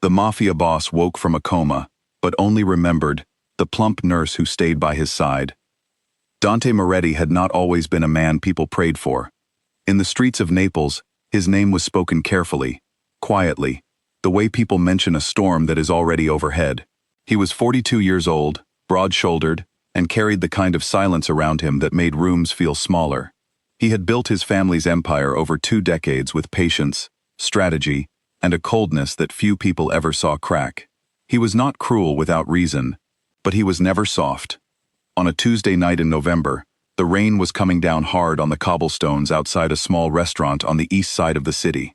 The mafia boss woke from a coma, but only remembered the plump nurse who stayed by his side. Dante Moretti had not always been a man people prayed for. In the streets of Naples, his name was spoken carefully, quietly, the way people mention a storm that is already overhead. He was 42 years old, broad-shouldered, and carried the kind of silence around him that made rooms feel smaller. He had built his family's empire over 2 decades with patience, strategy, and a coldness that few people ever saw crack. He was not cruel without reason, but he was never soft. On a Tuesday night in November, the rain was coming down hard on the cobblestones outside a small restaurant on the east side of the city.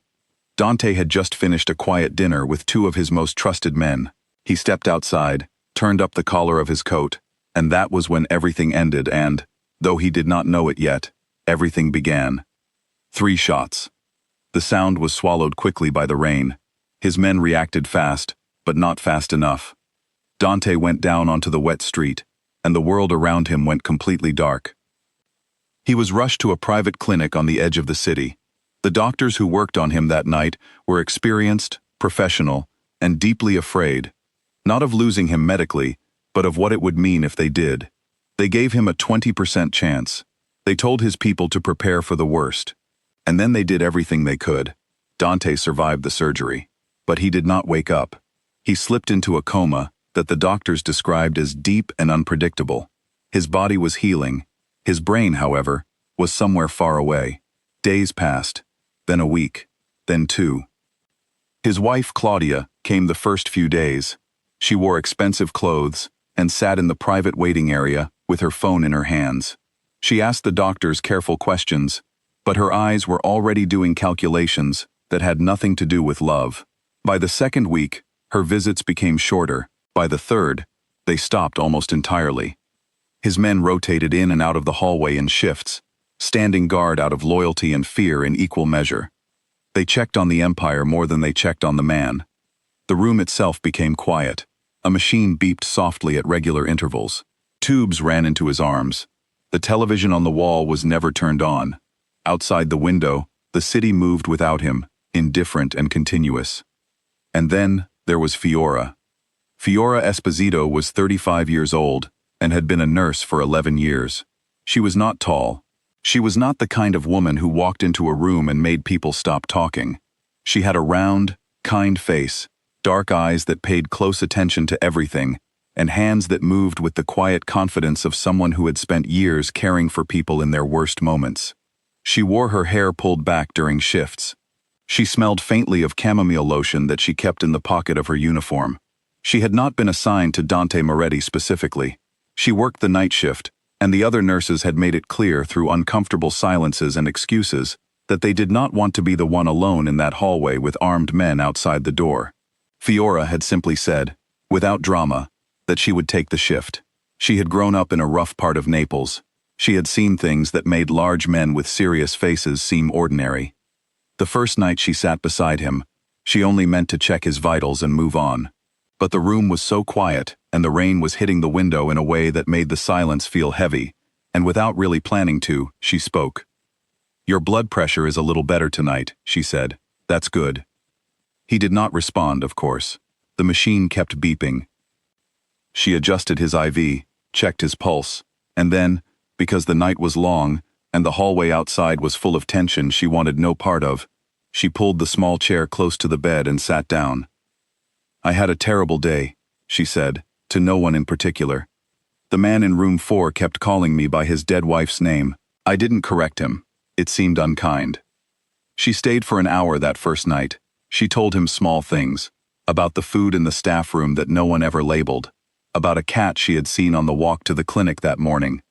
Dante had just finished a quiet dinner with 2 of his most trusted men. He stepped outside, turned up the collar of his coat, and that was when everything ended and, though he did not know it yet, everything began. 3 shots. The sound was swallowed quickly by the rain. His men reacted fast, but not fast enough. Dante went down onto the wet street, and the world around him went completely dark. He was rushed to a private clinic on the edge of the city. The doctors who worked on him that night were experienced, professional, and deeply afraid, not of losing him medically, but of what it would mean if they did. They gave him a 20% chance. They told his people to prepare for the worst. And then they did everything they could. Dante survived the surgery, but he did not wake up. He slipped into a coma that the doctors described as deep and unpredictable. His body was healing. His brain, however, was somewhere far away. Days passed, then a week, then 2. His wife, Claudia, came the first few days. She wore expensive clothes and sat in the private waiting area with her phone in her hands. She asked the doctors careful questions, but her eyes were already doing calculations that had nothing to do with love. By the 2nd week, her visits became shorter. By the 3rd, they stopped almost entirely. His men rotated in and out of the hallway in shifts, standing guard out of loyalty and fear in equal measure. They checked on the empire more than they checked on the man. The room itself became quiet. A machine beeped softly at regular intervals. Tubes ran into his arms. The television on the wall was never turned on. Outside the window, the city moved without him, indifferent and continuous. And then there was Fiora. Fiora Esposito was 35 years old and had been a nurse for 11 years. She was not tall. She was not the kind of woman who walked into a room and made people stop talking. She had a round, kind face, dark eyes that paid close attention to everything, and hands that moved with the quiet confidence of someone who had spent years caring for people in their worst moments. She wore her hair pulled back during shifts. She smelled faintly of chamomile lotion that she kept in the pocket of her uniform. She had not been assigned to Dante Moretti specifically. She worked the night shift, and the other nurses had made it clear through uncomfortable silences and excuses that they did not want to be the one alone in that hallway with armed men outside the door. Fiora had simply said, without drama, that she would take the shift. She had grown up in a rough part of Naples. She had seen things that made large men with serious faces seem ordinary. The first night she sat beside him, she only meant to check his vitals and move on. But the room was so quiet, and the rain was hitting the window in a way that made the silence feel heavy, and without really planning to, she spoke. "Your blood pressure is a little better tonight," she said. "That's good." He did not respond, of course. The machine kept beeping. She adjusted his IV, checked his pulse, and then, because the night was long and the hallway outside was full of tension she wanted no part of, she pulled the small chair close to the bed and sat down. "I had a terrible day," she said, to no one in particular. "The man in room 4 kept calling me by his dead wife's name. I didn't correct him. It seemed unkind." She stayed for an hour that first night. She told him small things, about the food in the staff room that no one ever labeled, about a cat she had seen on the walk to the clinic that morning,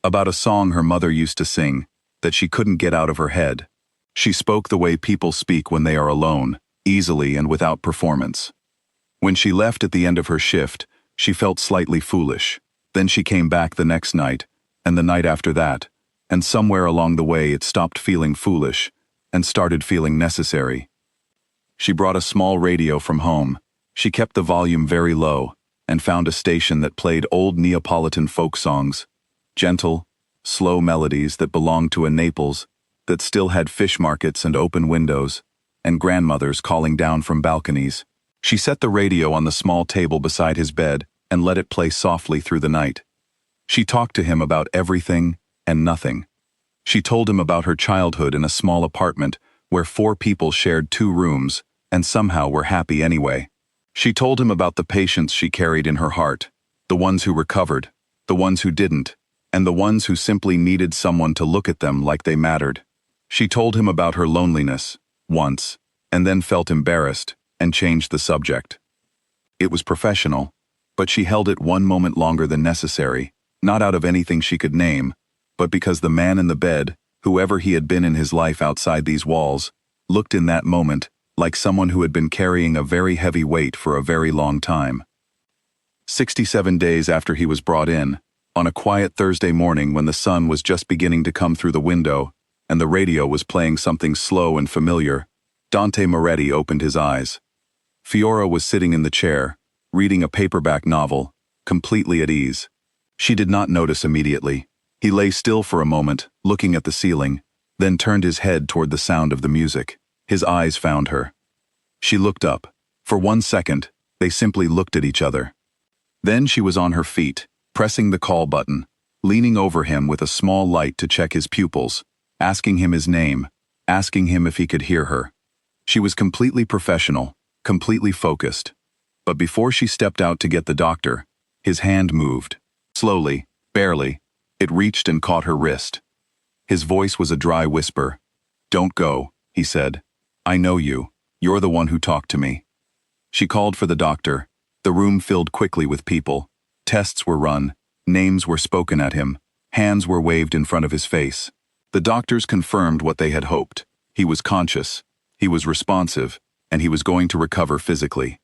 about a song her mother used to sing that she couldn't get out of her head. She spoke the way people speak when they are alone, easily and without performance. When she left at the end of her shift, she felt slightly foolish. Then she came back the next night, and the night after that, and somewhere along the way it stopped feeling foolish and started feeling necessary. She brought a small radio from home. She kept the volume very low and found a station that played old Neapolitan folk songs, gentle, slow melodies that belonged to a Naples that still had fish markets and open windows, and grandmothers calling down from balconies. She set the radio on the small table beside his bed and let it play softly through the night. She talked to him about everything and nothing. She told him about her childhood in a small apartment where 4 people shared 2 rooms and somehow were happy anyway. She told him about the patients she carried in her heart, the ones who recovered, the ones who didn't, and the ones who simply needed someone to look at them like they mattered. She told him about her loneliness, once, and then felt embarrassed and changed the subject. It was professional, but she held it one moment longer than necessary, not out of anything she could name, but because the man in the bed, whoever he had been in his life outside these walls, looked in that moment like someone who had been carrying a very heavy weight for a very long time. 67 days after he was brought in, on a quiet Thursday morning when the sun was just beginning to come through the window and the radio was playing something slow and familiar, Dante Moretti opened his eyes. Fiora was sitting in the chair, reading a paperback novel, completely at ease. She did not notice immediately. He lay still for a moment, looking at the ceiling, then turned his head toward the sound of the music. His eyes found her. She looked up. For 1 second, they simply looked at each other. Then she was on her feet, pressing the call button, leaning over him with a small light to check his pupils, asking him his name, asking him if he could hear her. She was completely professional, completely focused. But before she stepped out to get the doctor, his hand moved. Slowly, barely, it reached and caught her wrist. His voice was a dry whisper. "Don't go," he said. "I know you. You're the one who talked to me." She called for the doctor. The room filled quickly with people. Tests were run. Names were spoken at him. Hands were waved in front of his face. The doctors confirmed what they had hoped. He was conscious. He was responsive, and he was going to recover physically.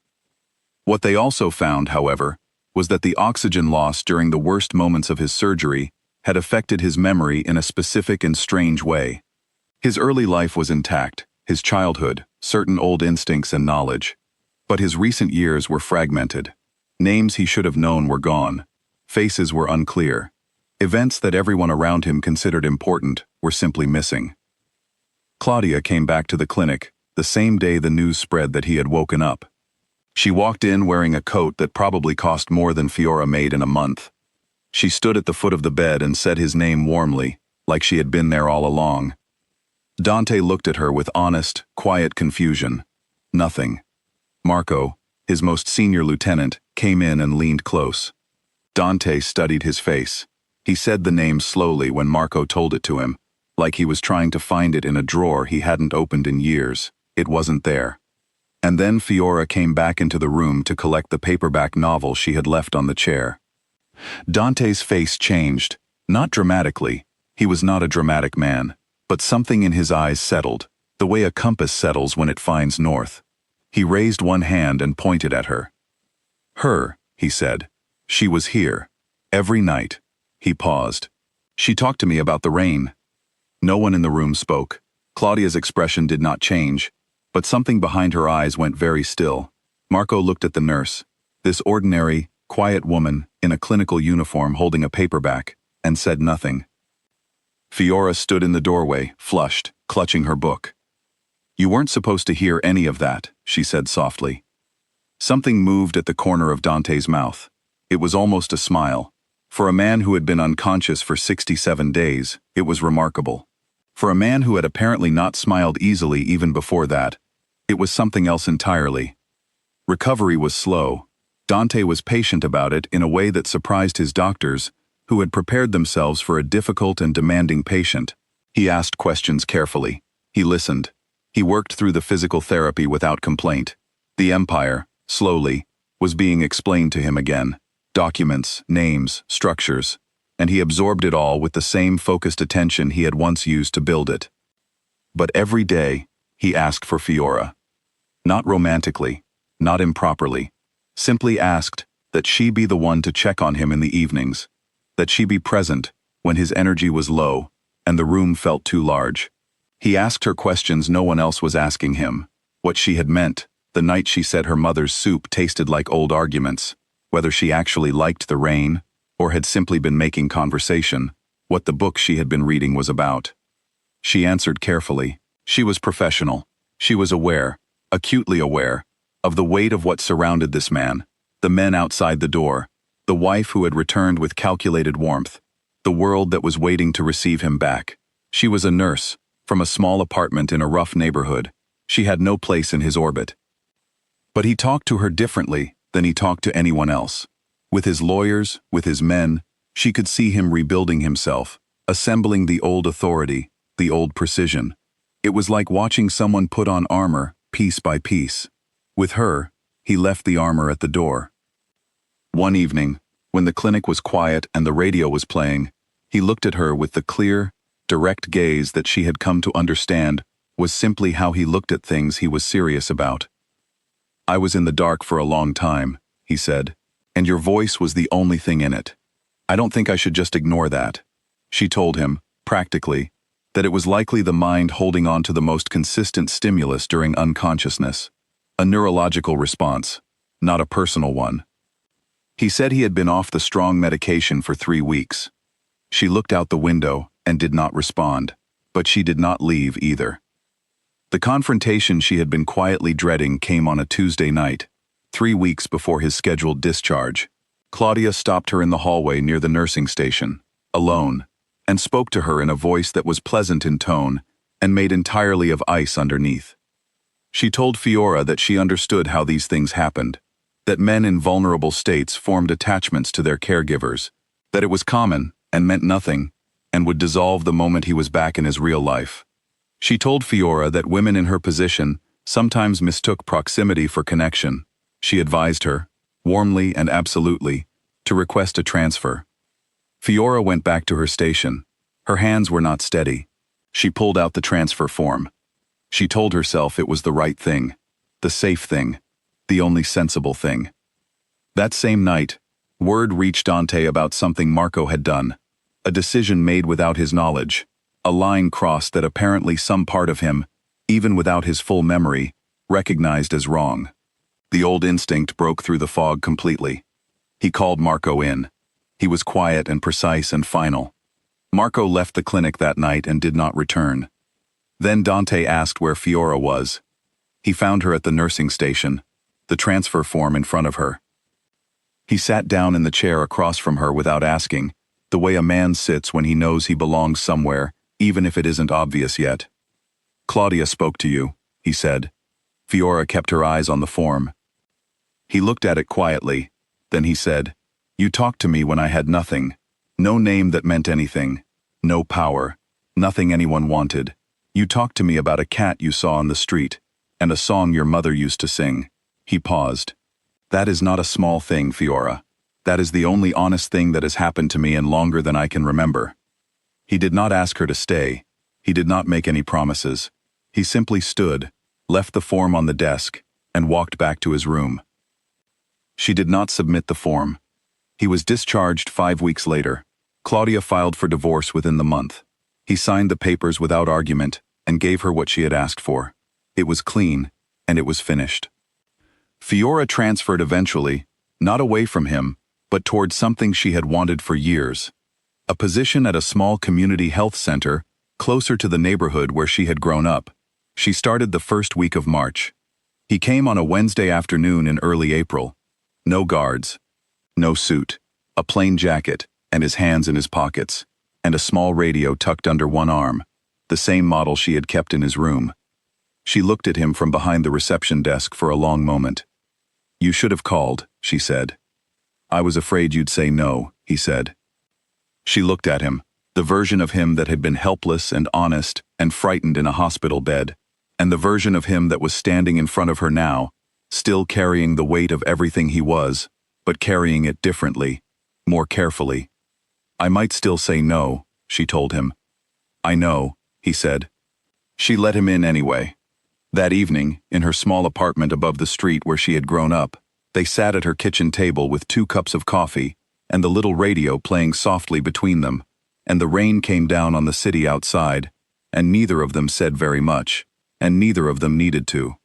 What they also found, however, was that the oxygen loss during the worst moments of his surgery had affected his memory in a specific and strange way. His early life was intact, his childhood, certain old instincts and knowledge. But his recent years were fragmented. Names he should have known were gone. Faces were unclear. Events that everyone around him considered important were simply missing. Claudia came back to the clinic the same day the news spread that he had woken up. She walked in wearing a coat that probably cost more than Fiora made in a month. She stood at the foot of the bed and said his name warmly, like she had been there all along. Dante looked at her with honest, quiet confusion. Nothing. Marco, his most senior lieutenant, came in and leaned close. Dante studied his face. He said the name slowly when Marco told it to him, like he was trying to find it in a drawer he hadn't opened in years. It wasn't there. And then Fiora came back into the room to collect the paperback novel she had left on the chair. Dante's face changed, not dramatically. He was not a dramatic man, but something in his eyes settled, the way a compass settles when it finds north. He raised one hand and pointed at her. "Her," he said. "She was here. Every night." He paused. "She talked to me about the rain." No one in the room spoke. Claudia's expression did not change, but something behind her eyes went very still. Marco looked at the nurse, this ordinary, quiet woman in a clinical uniform holding a paperback, and said nothing. Fiora stood in the doorway, flushed, clutching her book. "You weren't supposed to hear any of that," she said softly. Something moved at the corner of Dante's mouth. It was almost a smile. For a man who had been unconscious for 67 days, it was remarkable. For a man who had apparently not smiled easily even before that, it was something else entirely. Recovery was slow. Dante was patient about it in a way that surprised his doctors, who had prepared themselves for a difficult and demanding patient. He asked questions carefully. He listened. He worked through the physical therapy without complaint. The empire, slowly, was being explained to him again. Documents, names, structures, and he absorbed it all with the same focused attention he had once used to build it. But every day, he asked for Fiora. Not romantically, not improperly, simply asked that she be the one to check on him in the evenings, that she be present when his energy was low and the room felt too large. He asked her questions no one else was asking him, what she had meant the night she said her mother's soup tasted like old arguments, whether she actually liked the rain or had simply been making conversation, what the book she had been reading was about. She answered carefully. She was professional. She was aware, acutely aware, of the weight of what surrounded this man, the men outside the door, the wife who had returned with calculated warmth, the world that was waiting to receive him back. She was a nurse, from a small apartment in a rough neighborhood. She had no place in his orbit. But he talked to her differently than he talked to anyone else. With his lawyers, with his men, she could see him rebuilding himself, assembling the old authority, the old precision. It was like watching someone put on armor, piece by piece. With her, he left the armor at the door. One evening, when the clinic was quiet and the radio was playing, he looked at her with the clear, direct gaze that she had come to understand was simply how he looked at things he was serious about. "I was in the dark for a long time," he said, "and your voice was the only thing in it. I don't think I should just ignore that." She told him, practically, that it was likely the mind holding on to the most consistent stimulus during unconsciousness, a neurological response, not a personal one. He said he had been off the strong medication for 3 weeks. She looked out the window and did not respond, but she did not leave either. The confrontation she had been quietly dreading came on a Tuesday night, 3 weeks before his scheduled discharge. Claudia stopped her in the hallway near the nursing station, alone, and spoke to her in a voice that was pleasant in tone and made entirely of ice underneath. She told Fiora that she understood how these things happened, that men in vulnerable states formed attachments to their caregivers, that it was common and meant nothing, and would dissolve the moment he was back in his real life. She told Fiora that women in her position sometimes mistook proximity for connection. She advised her, warmly and absolutely, to request a transfer. Fiora went back to her station. Her hands were not steady. She pulled out the transfer form. She told herself it was the right thing, the safe thing, the only sensible thing. That same night, word reached Dante about something Marco had done, a decision made without his knowledge, a line crossed that apparently some part of him, even without his full memory, recognized as wrong. The old instinct broke through the fog completely. He called Marco in. He was quiet and precise and final. Marco left the clinic that night and did not return. Then Dante asked where Fiora was. He found her at the nursing station, the transfer form in front of her. He sat down in the chair across from her without asking, the way a man sits when he knows he belongs somewhere, even if it isn't obvious yet. "Claudia spoke to you," he said. Fiora kept her eyes on the form. He looked at it quietly. Then he said, "You talked to me when I had nothing. No name that meant anything. No power. Nothing anyone wanted. You talked to me about a cat you saw on the street, and a song your mother used to sing." He paused. "That is not a small thing, Fiora. That is the only honest thing that has happened to me in longer than I can remember." He did not ask her to stay. He did not make any promises. He simply stood, left the form on the desk, and walked back to his room. She did not submit the form. He was discharged 5 weeks later. Claudia filed for divorce within the month. He signed the papers without argument and gave her what she had asked for. It was clean, and it was finished. Fiora transferred eventually, not away from him, but towards something she had wanted for years. A position at a small community health center, closer to the neighborhood where she had grown up. She started the first week of March. He came on a Wednesday afternoon in early April. No guards, no suit, a plain jacket, and his hands in his pockets, and a small radio tucked under one arm, the same model she had kept in his room. She looked at him from behind the reception desk for a long moment. "You should have called," she said. "I was afraid you'd say no," he said. She looked at him, the version of him that had been helpless and honest and frightened in a hospital bed, and the version of him that was standing in front of her now, still carrying the weight of everything he was, but carrying it differently, more carefully. "I might still say no," she told him. "I know," he said. She let him in anyway. That evening, in her small apartment above the street where she had grown up, they sat at her kitchen table with 2 cups of coffee and the little radio playing softly between them, and the rain came down on the city outside, and neither of them said very much, and neither of them needed to.